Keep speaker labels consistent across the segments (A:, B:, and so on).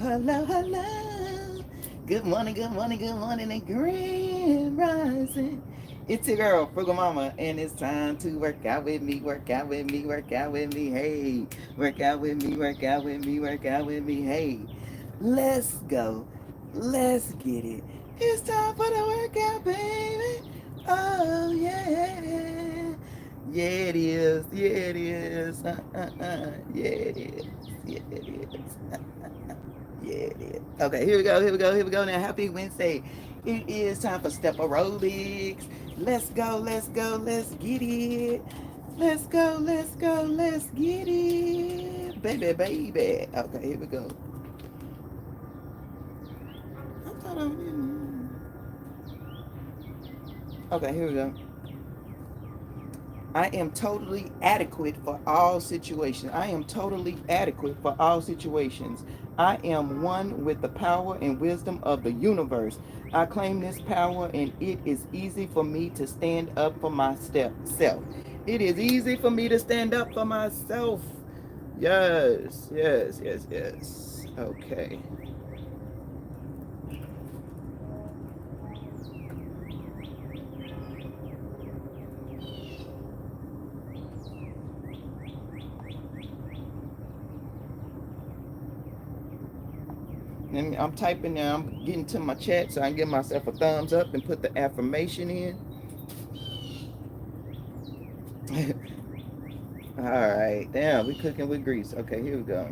A: hello, hello. Good morning, good morning, good morning, and grand rising. It's your girl, FrugalMama, and it's time to work out with me, work out with me, work out with me. Hey, work out with me, work out with me, work out with me. Hey, let's go. Let's get it. It's time for the workout, baby. Oh, yeah. Yeah, it is. Yeah, it is. Yeah, it is. Yeah, it is. Yeah, it is. Okay, here we go, here we go, here we go. Now, happy Wednesday. It is time for step aerobics. Let's go, let's go, let's get it. Let's go, let's go, let's get it. Baby, baby. Okay, here we go. Okay, here we go. I am totally adequate for all situations. I am totally adequate for all situations. I am one with the power and wisdom of the universe. I claim this power, and it is easy for me to stand up for myself. It is easy for me to stand up for myself. Yes, yes, yes, yes. Okay. And I'm typing now. I'm getting to my chat so I can give myself a thumbs up and put the affirmation in. All right, damn, we cooking with grease. Okay, here we go.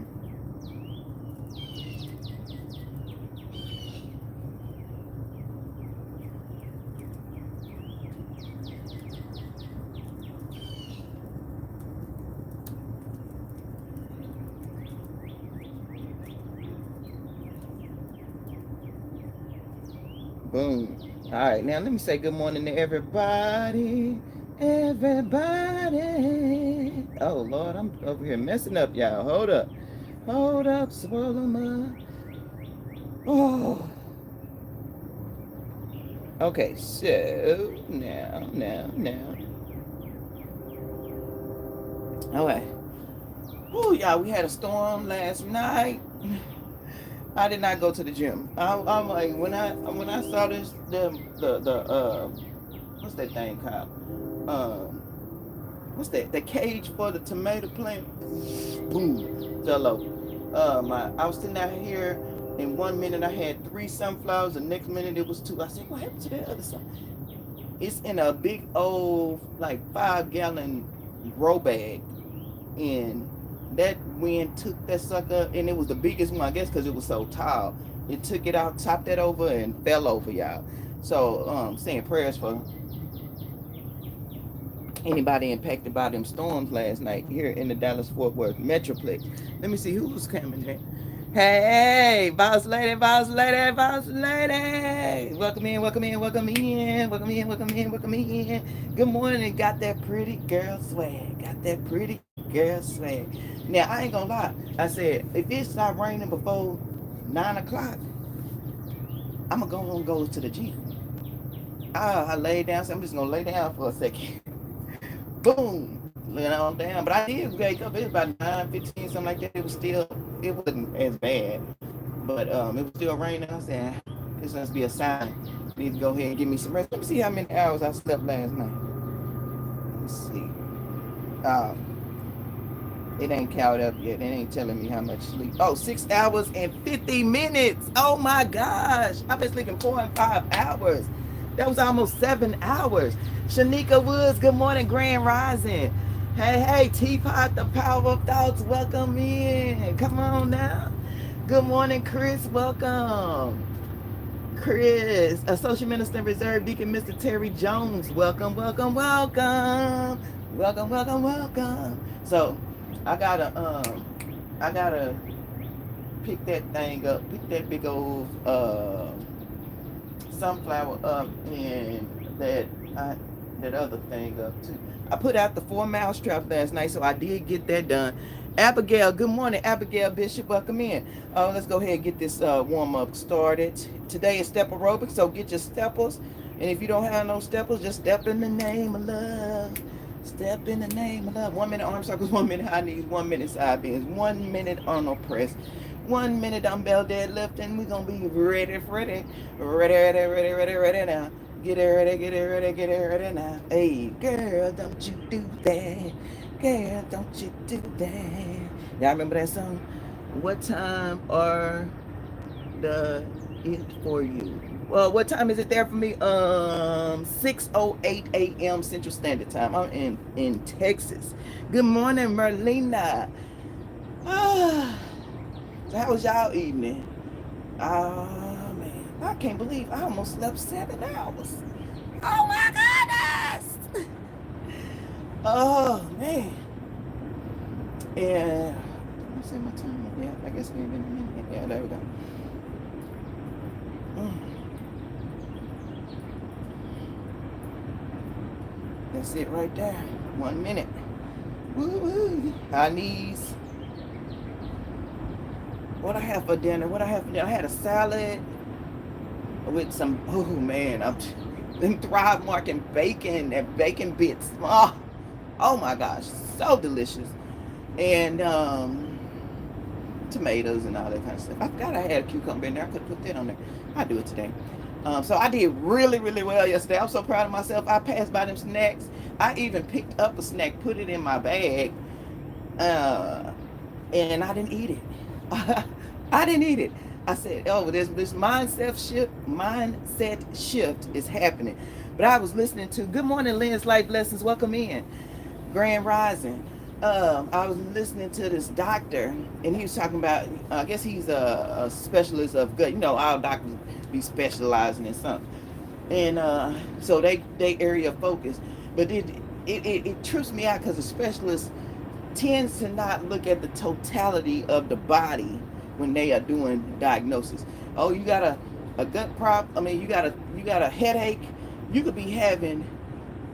A: Boom. All right, now let me say good morning to everybody. Everybody. Oh, Lord, I'm over here messing up, y'all. Hold up. Hold up, swallow my. Oh. Okay, so now. All right. Oh, y'all, we had a storm last night. I did not go to the gym. I'm like when I saw this the what's that thing called? What's that? The cage for the tomato plant. Boom, fell over. I was sitting out here. In 1 minute, I had 3 sunflowers. The next minute, it was 2. I said, "What happened to that other sun?" It's in a big old, like 5 gallon grow bag, and that wind took that sucker, and it was the biggest one, I guess, because it was so tall. It took it out, topped that over, and fell over, y'all. So, saying prayers for anybody impacted by them storms last night here in the Dallas-Fort Worth Metroplex. Let me see who's coming here. Hey, boss lady, boss lady, boss lady. Welcome in, welcome in, welcome in, welcome in, welcome in, welcome in. Good morning, and got that pretty girl swag. Got that pretty girl swag. Now, I ain't gonna lie. I said, if it stop raining before 9 o'clock, I'm gonna go to the gym. I laid down, so I'm just gonna lay down for a second. Boom. Lay on down. But I did wake up. It was about 9:15, something like that. It wasn't as bad. But it was still raining. I said, this must be a sign. I need to go ahead and give me some rest. Let me see how many hours I slept last night. Let's see. It ain't counted up yet. It ain't telling me how much sleep. Oh, 6 hours and 50 minutes. Oh my gosh. I've been sleeping 4 and 5 hours. That was almost 7 hours. Shanika Woods, good morning, Grand Rising. Hey, Teapot, the Power of Thoughts, welcome in. Come on now. Good morning, Chris, welcome. Chris, Associate Minister in Reserve, Deacon Mr. Terry Jones, welcome, welcome, welcome. Welcome, welcome, welcome. So, I gotta pick that thing up, pick that big old sunflower up, and that other thing up too. I put out the 4 mile strap last night, so I did get that done. Abigail, good morning. Abigail Bishop, welcome in. Let's go ahead and get this warm up started. Today is step aerobics, so get your steppers. And if you don't have no steppers, just step in the name of love. Step in the name of love. 1 minute arm circles, 1 minute high knees, 1 minute side bends, 1 minute arnold press, 1 minute dumbbell deadlifting. We're gonna be ready now. Get it ready now. Hey, girl, don't you do that. Girl, don't you do that. Y'all remember that song? What time are the it for you? Well, what time is it there for me? 6:08 a.m. Central Standard Time. I'm in Texas. Good morning, Merlina. Ah, so how was y'all evening? Oh man, I can't believe I almost slept 7 hours. Oh my goodness. Oh man. And let me see my time. Yeah, I guess we ain't been a minute. Yeah, there we go. That's it right there. 1 minute. Woo-woo. High knees. What I have for dinner? I had a salad with some, oh man, I'm in Thrive Market bacon and bacon bits. Oh my gosh, so delicious. And tomatoes and all that kind of stuff. I forgot I had a cucumber in there. I could put that on there. I'll do it today. So I did really, really well yesterday. I'm so proud of myself. I passed by them snacks. I even picked up a snack, put it in my bag, and I didn't eat it. I didn't eat it. I said, oh, this mindset shift is happening. But I was listening to Good Morning, Lynn's Life Lessons. Welcome in. Grand Rising. I was listening to this doctor, and he was talking about, I guess he's a specialist of gut. You know, all doctors be specializing in something. And so they area of focus. But it trips me out because the specialist tends to not look at the totality of the body when they are doing diagnosis. Oh, you got a gut problem. I mean, you got a headache. You could be having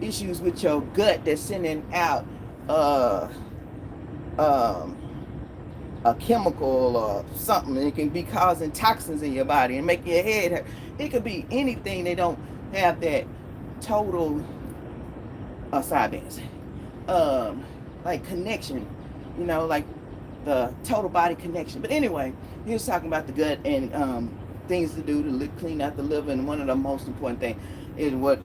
A: issues with your gut that's sending out a chemical or something. It can be causing toxins in your body and making your head hurt. It could be anything. They don't have that total side dance like connection, you know, like the total body connection. But anyway, he was talking about the gut and things to do to clean out the liver. And one of the most important things is what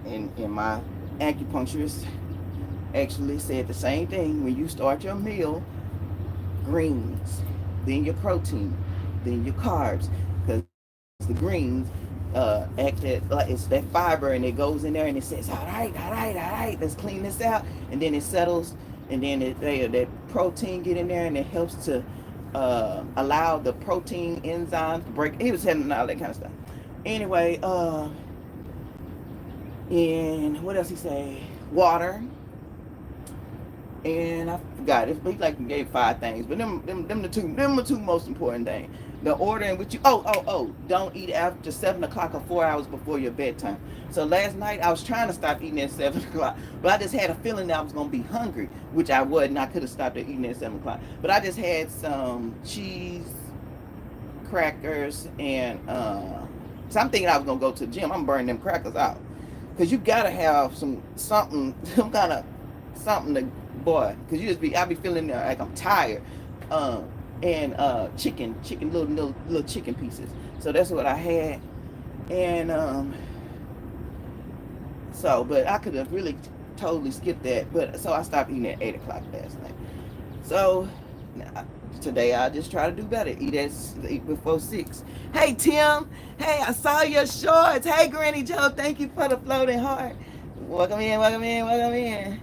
A: in my acupuncturist actually said the same thing. When you start your meal, greens, then your protein, then your carbs, because the greens act like it's that fiber, and it goes in there and it says, all right, let's clean this out, and then it settles, and then that protein get in there, and it helps to allow the protein enzymes to break. He was telling all that kind of stuff. Anyway, and what else he say? Water. And I forgot it. He like gave 5 things, but them the two most important things. The order in which you don't eat after 7 o'clock or 4 hours before your bedtime. So last night I was trying to stop eating at 7 o'clock, but I just had a feeling that I was gonna be hungry, which I wasn't. I could have stopped at eating at 7 o'clock, but I just had some cheese, crackers, and so I'm thinking I was gonna go to the gym. I'm burning them crackers out, because you gotta have some kind of something to, boy, because I be feeling like I'm tired. And chicken, little chicken pieces. So that's what I had. And so, but I could have really totally skipped that. But so I stopped eating at 8 o'clock last night. So today I just try to do better. Eat before 6. Hey Tim. Hey, I saw your shorts. Hey Granny Joe. Thank you for the floating heart. Welcome in.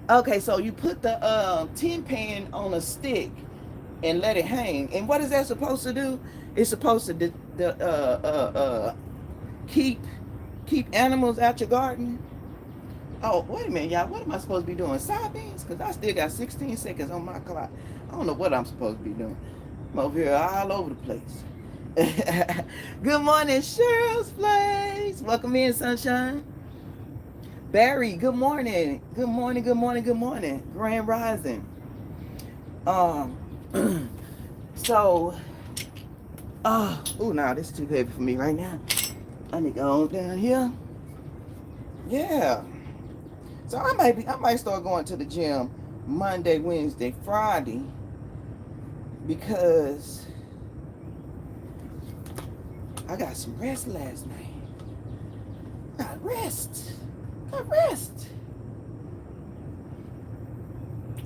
A: Okay, so you put the tin pan on a stick and let it hang. And what is that supposed to do? It's supposed to keep animals out your garden. Oh, wait a minute, y'all. What am I supposed to be doing? Soybeans? Because I still got 16 seconds on my clock. I don't know what I'm supposed to be doing. I'm over here all over the place. Good morning, Cheryl's Place. Welcome in, sunshine. Barry, good morning. Good morning. Grand Rising. So, now this is too heavy for me right now. I need to go on down here. Yeah. So I might start going to the gym Monday, Wednesday, Friday, because I got some rest last night. Got rest. Got rest.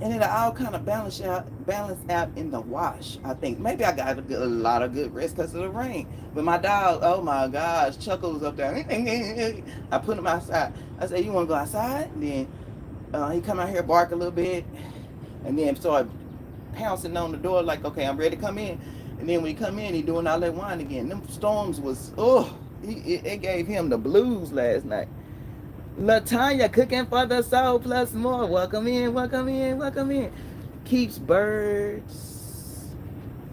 A: And it'll all kind of balance out in the wash. I think maybe I got a lot of good rest because of the rain. But my dog, oh my gosh, Chuckle was up there. I put him outside. I said, "You want to go outside?" And then he come out here, bark a little bit, and then started pouncing on the door like, "Okay, I'm ready to come in." And then when he come in, he doing all that whine again. Them storms was, it gave him the blues last night. Latanya cooking for the soul plus more. Welcome in, welcome in, welcome in. Keeps birds.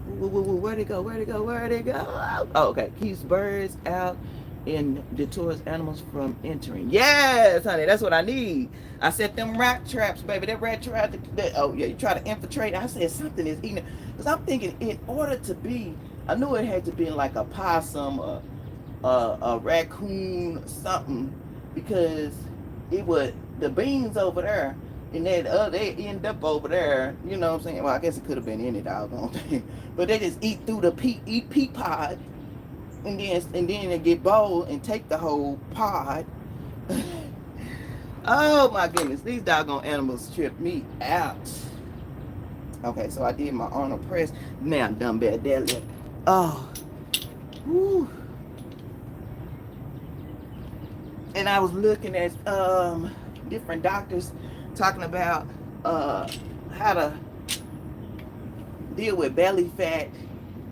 A: Where'd it go? Where'd it go? Where'd it go? Oh, okay. Keeps birds out and deters animals from entering. Yes, honey, that's what I need. I set them rat traps, baby. That rat trap. Oh yeah, you try to infiltrate. I said something is eating. Because I'm thinking, in order to be, I knew it had to be like a possum, a raccoon, something. Because it would, the beans over there, and then they end up over there, you know what I'm saying? Well, I guess it could have been any doggone thing. But they just eat through the pea pod, and then they get bold and take the whole pod. Oh my goodness, these doggone animals trip me out. Okay, so I did my Arnold press. Now dumbbell deadlift. Oh, woo. And I was looking at different doctors talking about how to deal with belly fat,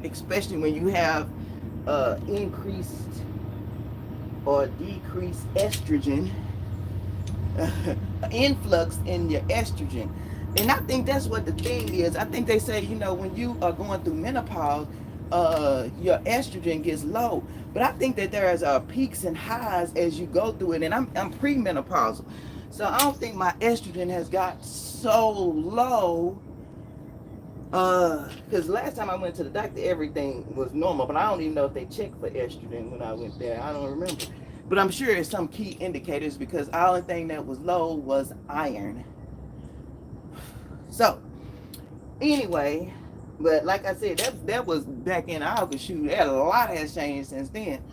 A: especially when you have increased or decreased estrogen, influx in your estrogen. And I think that's what the thing is. I think they say, when you are going through menopause, your estrogen gets low. But I think that there is peaks and highs as you go through it. And I'm premenopausal. So I don't think my estrogen has got so low. Because last time I went to the doctor, everything was normal. But I don't even know if they checked for estrogen when I went there. I don't remember. But I'm sure it's some key indicators because the only thing that was low was iron. So, anyway, but like I said, that was back in August. Shoot, a lot has changed since then.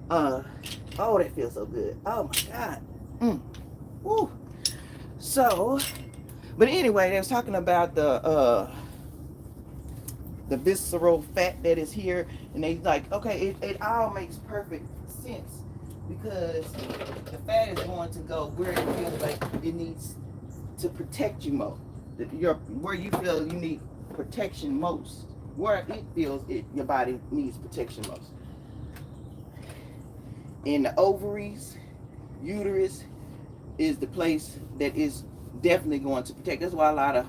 A: Oh, that feels so good. Oh my God. Woo. So, but anyway, they was talking about the visceral fat that is here, and they like, okay, it all makes perfect sense because the fat is going to go where it feels like it needs to protect you most. Where you feel you need protection most, where it feels your body needs protection most. In the ovaries, uterus is the place that is definitely going to protect. That's why a lot of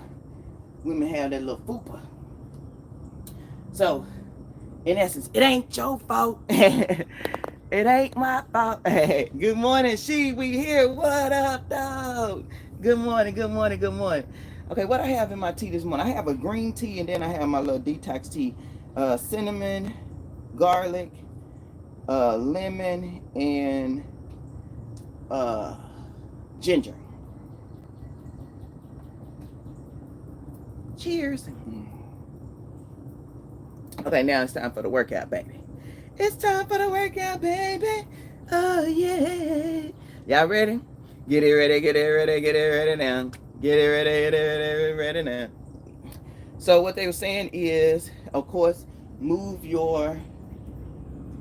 A: women have that little fupa. So, in essence, it ain't your fault. It ain't my fault. Good morning, we here. What up, dog? Good morning, good morning, good morning. Okay, what I have in my tea this morning, I have a green tea, and then I have my little detox tea. Cinnamon, garlic, lemon, and ginger. Cheers. Okay, now it's time for the workout, baby. It's time for the workout, baby. Oh, yeah. Y'all ready? Get it ready, get it ready, get it ready now. Get it ready, get it ready now. So what they were saying is, of course, move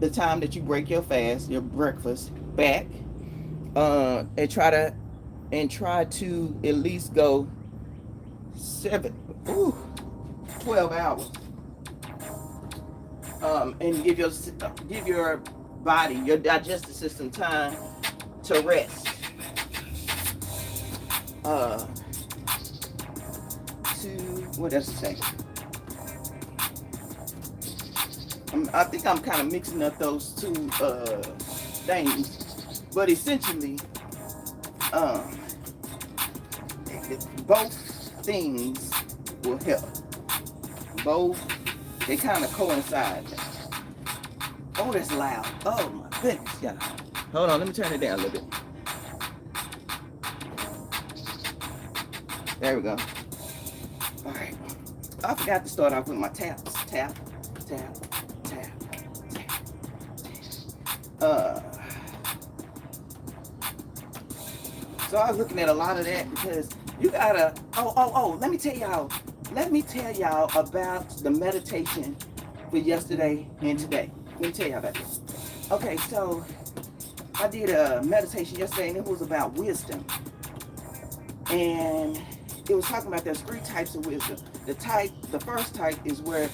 A: the time that you break your fast, your breakfast, back, and try to at least go 12 hours. And give your body, your digestive system time to rest. What else to say? I think I'm kind of mixing up those two things, but essentially, both things will help. Both, they kind of coincide. Oh, that's loud. Oh my goodness, yeah. Hold on, let me turn it down a little bit. There we go. All right. I forgot to start off with my taps. Tap, tap, tap, tap, tap. Uh, so I was looking at a lot of that because you gotta. Oh. Let me tell y'all about the meditation for yesterday and today. Let me tell y'all about this. Okay, so I did a meditation yesterday, and it was about wisdom. And it was talking about there's three types of wisdom. The first type is where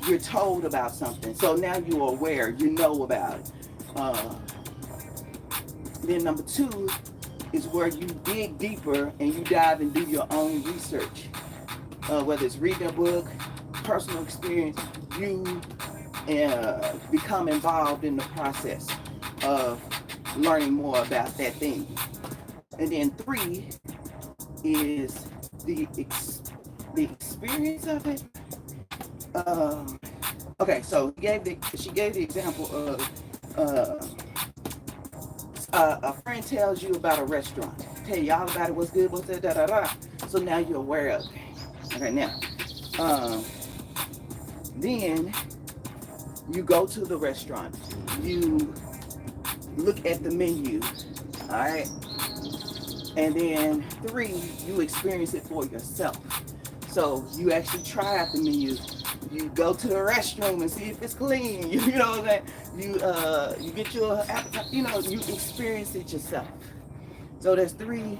A: you're told about something, so now you're aware, you know about it. Then number two is where you dig deeper and you dive and do your own research. Whether it's reading a book, personal experience, you become involved in the process of learning more about that thing. And then three is the experience of it. Okay, so she gave the example of a friend tells you about a restaurant, tell you all about it, what's good, what's that, da da da. So now you're aware of it. Okay, now, then you go to the restaurant, you look at the menu, all right, and then three, you experience it for yourself. So you actually try out the menu. You go to the restroom and see if it's clean. You know what I'm saying? You get your appetite. You know, you experience it yourself. So there's three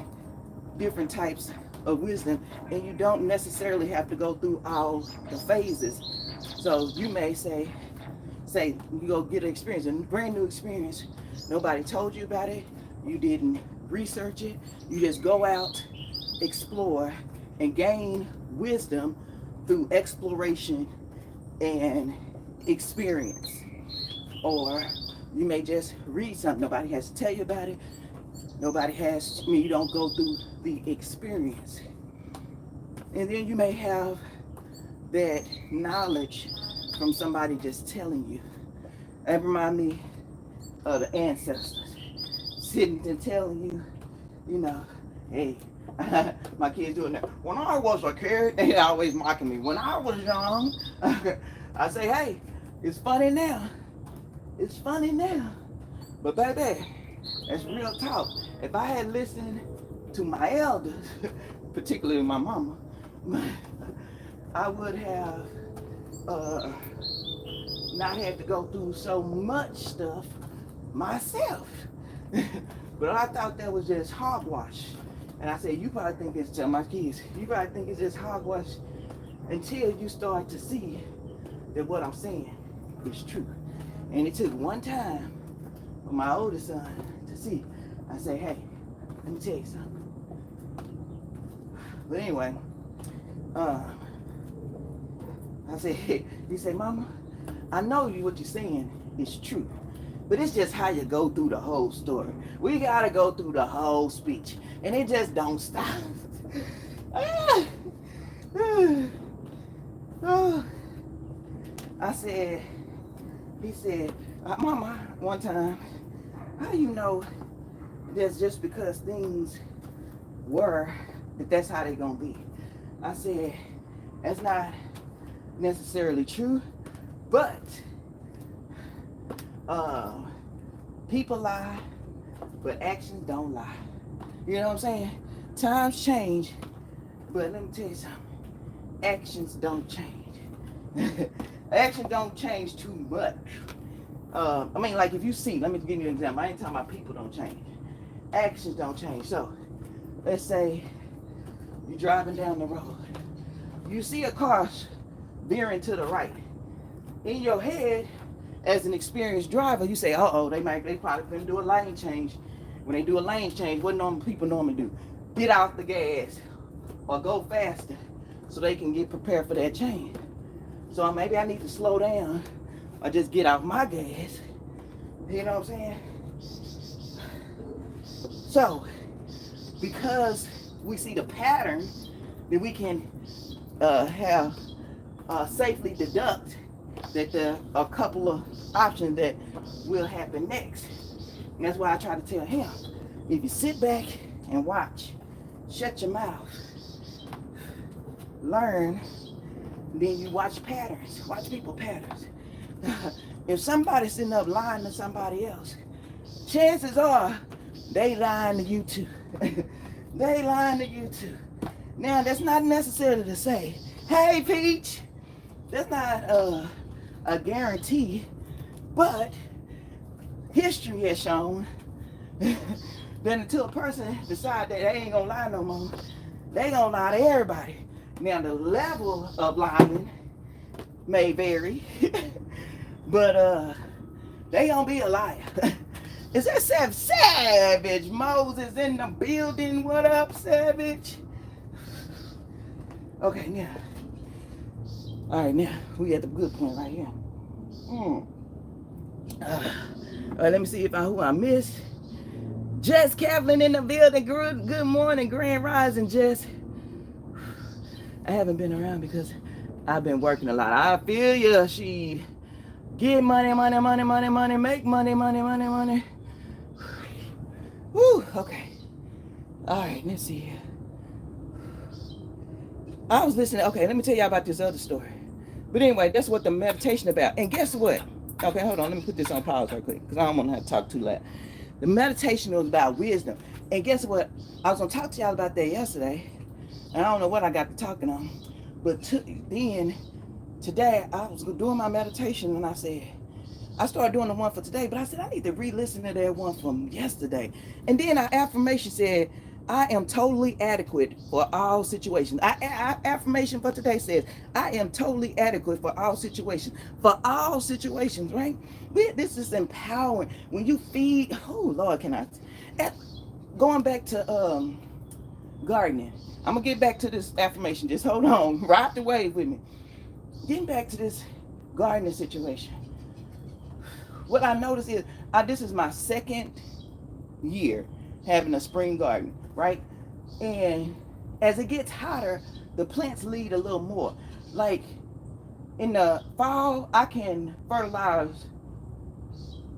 A: different types of wisdom, and you don't necessarily have to go through all the phases. So you may say you go get an experience, a brand new experience. Nobody told you about it. You didn't research it. You just go out, explore, and gain wisdom through exploration and experience. Or you may just read something. Nobody has to tell you about it. You don't go through the experience. And then you may have that knowledge from somebody just telling you. That reminds me of the ancestors sitting and telling you, you know, hey, my kids doing that. When I was a kid, they always mocking me. When I was young, I say, hey, it's funny now. It's funny now. But baby, that's real talk. If I had listened to my elders, particularly my mama, I would have not had to go through so much stuff myself. But I thought that was just hogwash. And I said, you probably think it's, tell my kids, you probably think it's just hogwash until you start to see that what I'm saying is true. And it took one time for my oldest son to see. I say, hey, let me tell you something. But anyway, I said, he said, Mama, I know what you're saying is true, but it's just how you go through the whole story. We gotta go through the whole speech, and it just don't stop. I said, he said, Mama, one time, how do you know that's just because things were, that's how they're gonna be? I said, that's not necessarily true, but people lie, but actions don't lie. You know what I'm saying? Times change, but let me tell you something. Actions don't change. Actions don't change too much. I mean, like if you see, let me give you an example. I ain't talking about people don't change. Actions don't change. So, let's say you're driving down the road. You see a car veering to the right. In your head, as an experienced driver, you say, uh-oh, they probably finna do a lane change. When they do a lane change, what people normally do? Get out the gas or go faster so they can get prepared for that change. So maybe I need to slow down or just get off my gas. You know what I'm saying? So, because we see the pattern, then we can have safely deduct that there are a couple of options that will happen next. And that's why I try to tell him, if you sit back and watch, shut your mouth, learn, then you watch patterns, watch people patterns. If somebody's sitting up lying to somebody else, chances are they lying to you too. They lying to you too. Now, that's not necessarily to say, hey, Peach, that's not a guarantee, but history has shown that until a person decides that they ain't gonna lie no more, they gonna lie to everybody. Now, the level of lying may vary, but they gonna be a liar. Is that Savage Moses in the building? What up, Savage? Okay, now. All right, now we at the good point right here. All right, let me see who I missed. Jess Kevlin in the building. Good morning, Grand Rising, Jess. I haven't been around because I've been working a lot. I feel you. She get money, make money. Woo, okay. All right, let's see here. I was listening. Okay, let me tell y'all about this other story. But anyway, that's what the meditation about. And guess what? Okay, hold on. Let me put this on pause right quick because I don't want to have to talk too loud. The meditation was about wisdom. And guess what? I was going to talk to y'all about that yesterday. And I don't know what I got to talking on. But then, today, I was doing my meditation and I said, I started doing the one for today, but I said, I need to re-listen to that one from yesterday. And then our affirmation said, I am totally adequate for all situations. Our affirmation for today says, I am totally adequate for all situations. For all situations, right? This is empowering. When you feed, oh, Lord, can I? Going back to gardening. I'm going to get back to this affirmation. Just hold on. Ride the wave with me. Getting back to this gardening situation. What I noticed is, this is my second year having a spring garden, right? And as it gets hotter, the plants lead a little more. Like in the fall, I can fertilize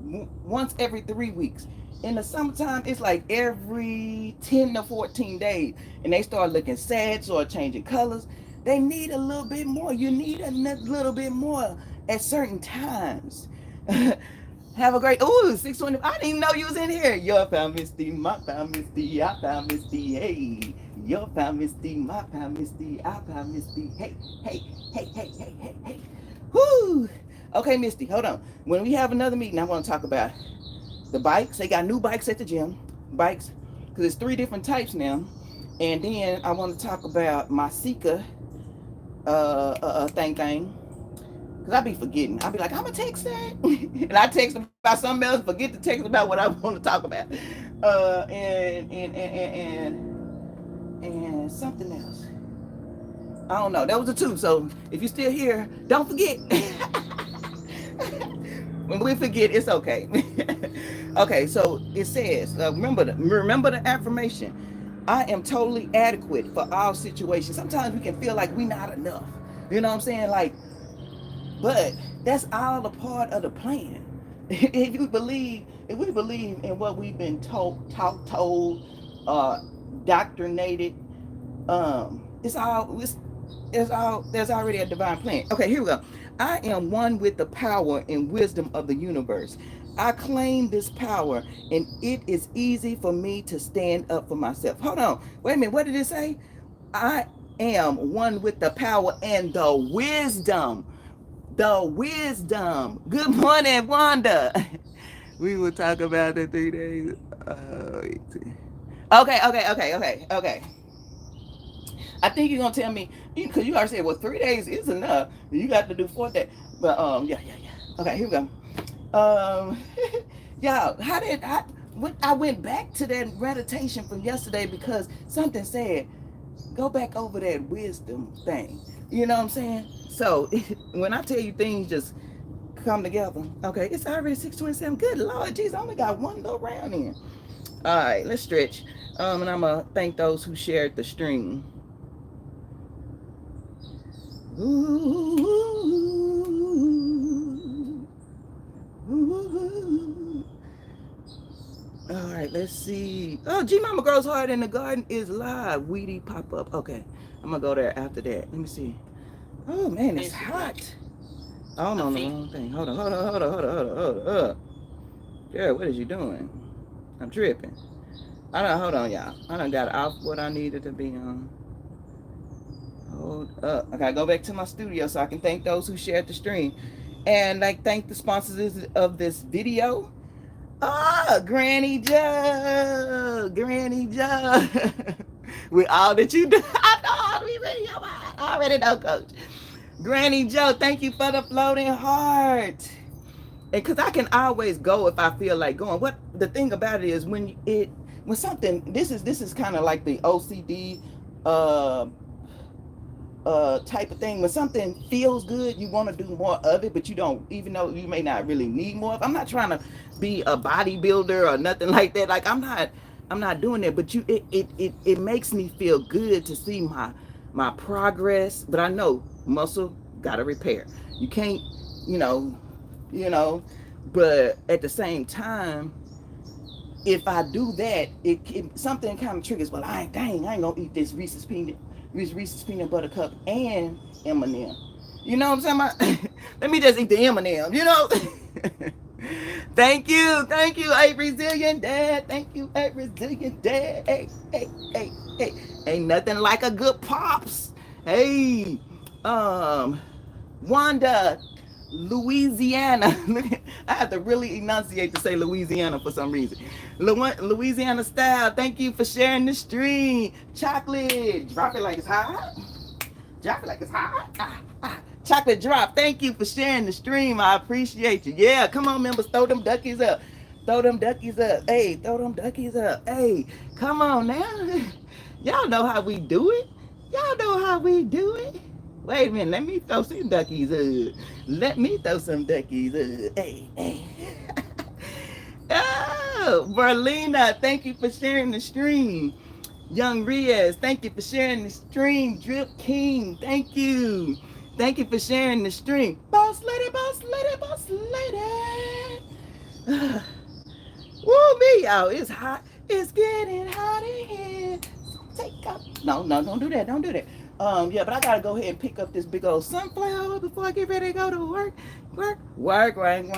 A: once every 3 weeks. In the summertime, it's like every 10 to 14 days. And they start looking sad, start changing colors. They need a little bit more. You need a little bit more at certain times. Have a great, 620. I didn't even know you was in here. Your found Misty, my found Misty, I found Misty, hey. Your found Misty, my found Misty, I found Misty, hey. Whoo. Okay, Misty, hold on. When we have another meeting, I want to talk about the bikes. They got new bikes at the gym. Bikes, because there's 3 different types now. And then I want to talk about my Sika thing. Because I be forgetting. I be like, I'm going to text that. And I text about something else, forget to text about what I want to talk about. And something else. I don't know. That was the 2. So if you're still here, don't forget. When we forget, it's okay. Okay, so it says, remember the affirmation. I am totally adequate for all situations. Sometimes we can feel like we're not enough. You know what I'm saying? Like, but that's all a part of the plan. If we believe in what we've been told, doctrinated, there's already a divine plan. Okay, here we go. I am one with the power and wisdom of the universe. I claim this power, and it is easy for me to stand up for myself. Hold on. Wait a minute. What did it say? I am one with the power and the wisdom. The wisdom. Good morning, Wanda. We will talk about the 3 days. Okay. I think you're gonna tell me, because you already said, well, 3 days is enough. You got to do 4 days. But yeah. Okay, here we go. Y'all, I went back to that meditation from yesterday because something said, go back over that wisdom thing. You know what I'm saying? So when I tell you things just come together, okay, it's already 6:27. Good Lord, geez, I only got one little round in. All right, let's stretch. And I'm gonna thank those who shared the stream. All right, let's see. Oh, G Mama Grows Hard in the Garden is live. Weedy pop up. Okay, I'm gonna go there after that. Let me see. Oh man, it's hot. Oh, I'm on the wrong thing. Hold on. Girl, what is you doing? I'm tripping. I don't hold on, y'all. I done got off what I needed to be on. Hold up. I gotta go back to my studio so I can thank those who shared the stream. And like thank the sponsors of this video. Ah, Granny Joe. Granny Joe. With all that you do. I know we ready your mind. I already know, coach. Granny Joe, thank you for the floating heart. And cause I can always go if I feel like going. What the thing about it is when something this is kind of like the OCD uh type of thing. When something feels good, you want to do more of it, but you don't, even though you may not really need more of. I'm not trying to be a bodybuilder or nothing like that. Like I'm not doing that, but it makes me feel good to see my progress. But I know muscle gotta repair. You can't, you know, you know, but at the same time, if I do that, it something kind of triggers. Well, I ain't gonna eat this Reese's peanut butter cup and M&M. You know what I'm saying? Let me just eat the M&M. You know. Thank you, a resilient dad. Thank you, a resilient dad. Hey. Ain't nothing like a good pops. Hey, Wanda, Louisiana. I have to really enunciate to say Louisiana for some reason. Louisiana style. Thank you for sharing the stream. Chocolate, drop it like it's hot. Drop it like it's hot. Chocolate drop. Thank you for sharing the stream. I appreciate you. Yeah, come on, members. Throw them duckies up. Throw them duckies up. Hey, throw them duckies up. Hey, come on now. Y'all know how we do it. Y'all know how we do it. Wait a minute. Let me throw some duckies up. Let me throw some duckies up. Hey. Oh, Berlina, thank you for sharing the stream. Young Riaz, thank you for sharing the stream. Drip King, thank you. Thank you for sharing the stream. Boss lady, boss lady, boss lady. Woo, me, y'all. It's hot. It's getting hot in here. So take up. No, don't do that. Don't do that. Yeah, but I gotta go ahead and pick up this big old sunflower before I get ready to go to work. Work, wang.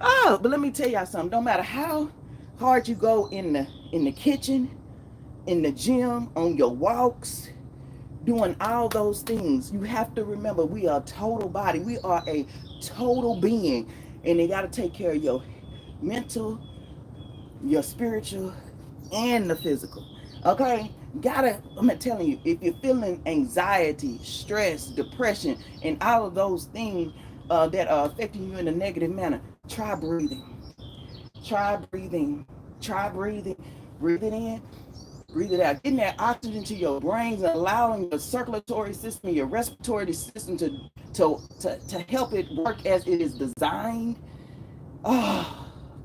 A: Oh, but let me tell y'all something. No matter how hard you go in the kitchen, in the gym, on your walks, doing all those things, you have to remember we are a total body. We are a total being. And you got to take care of your mental, your spiritual, and the physical. Okay? I'm telling you, if you're feeling anxiety, stress, depression, and all of those things that are affecting you in a negative manner, try breathing. Try breathing. Try breathing. Breathe it in, breathe it out. Getting that oxygen to your brains and allowing your circulatory system, your respiratory system to help it work as it is designed. Oh, I'm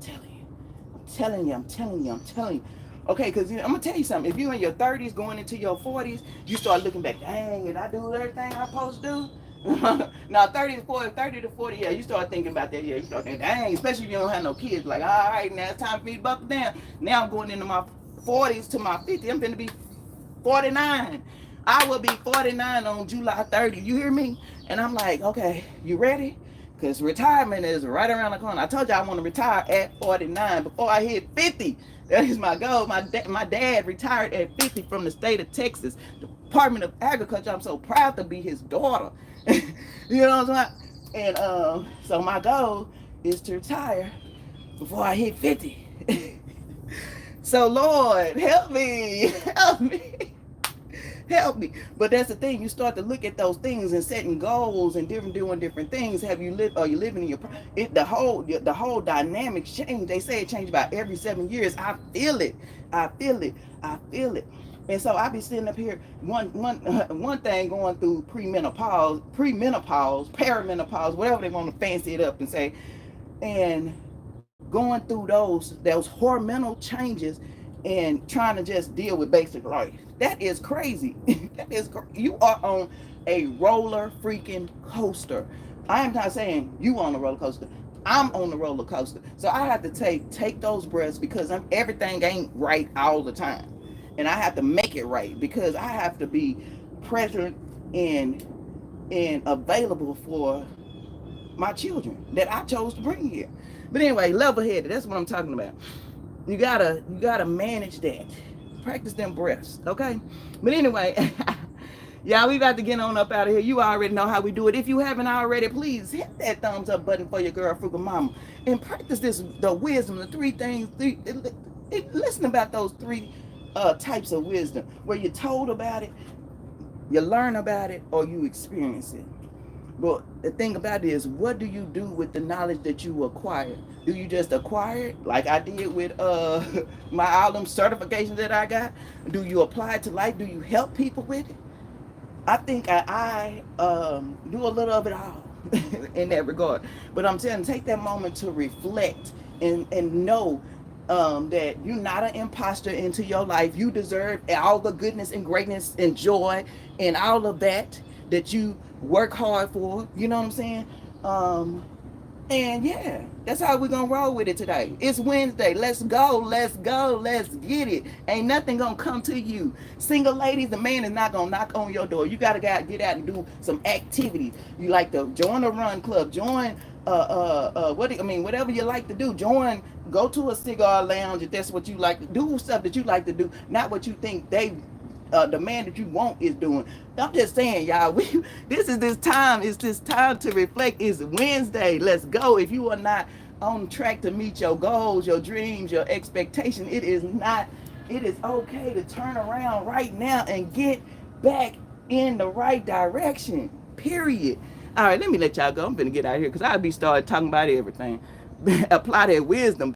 A: telling you. Okay, because I'm gonna tell you something. If you're in your 30s going into your 40s, you start looking back. Dang, did I do everything I'm supposed to do? Now 30 to 40, yeah, you start thinking about that. Yeah, you start thinking, dang, especially if you don't have no kids. Like, all right, now it's time for me to buckle down. Now I'm going into my 40s to my 50s. I'm gonna be 49. I will be 49 on July 30. You hear me? And I'm like, okay, you ready? Because retirement is right around the corner. I told you I want to retire at 49 before I hit 50. That is my goal. My dad retired at 50 from the state of Texas, Department of Agriculture. I'm so proud to be his daughter. You know what I'm saying? And so my goal is to retire before I hit 50. So Lord, help me. Help me. But that's the thing. You start to look at those things and setting goals and doing different things. Are you living in your the whole dynamic change? They say it changes about every 7 years. I feel it. And so I be sitting up here one thing going through premenopause, perimenopause, whatever they want to fancy it up and say, and going through those hormonal changes and trying to just deal with basic life. That is crazy. You are on a roller freaking coaster. I am not saying you on a roller coaster. I'm on the roller coaster. So I have to take those breaths because everything ain't right all the time. And I have to make it right because I have to be present and available for my children that I chose to bring here. But anyway, level-headed, that's what I'm talking about. You gotta manage that. Practice them breaths, okay? But anyway, y'all, we about to get on up out of here. You already know how we do it. If you haven't already, please hit that thumbs up button for your girl Frugal Mama and practice the wisdom, the three things. Listen about those three types of wisdom where you're told about it, you learn about it, or you experience it. But the thing about it is, what do you do with the knowledge that you acquired? Do you just acquire it, like I did with my all them certifications that I got? Do you apply it to life? Do you help people with it? I think I do a little of it all in that regard. But I'm telling you, take that moment to reflect and know that you're not an imposter into your life. You deserve all the goodness and greatness and joy and all of that you work hard for. You know what I'm saying? And yeah, that's how we're gonna roll with it today. It's Wednesday. Let's go, let's go, let's get it. Ain't nothing gonna come to you. Single ladies, the man is not gonna knock on your door. You gotta get out and do some activities. You like to join a run club, join whatever you like to do. Go to a cigar lounge if that's what you like to do. Stuff that you like to do, not what you think the man that you want is doing. I'm just saying, y'all, this time. It's this time to reflect. It's Wednesday. Let's go. If you are not on track to meet your goals, your dreams, your expectations, it is okay to turn around right now and get back in the right direction. Period. All right, let me let y'all go. I'm gonna get out of here because I'll be started talking about everything. Apply that wisdom.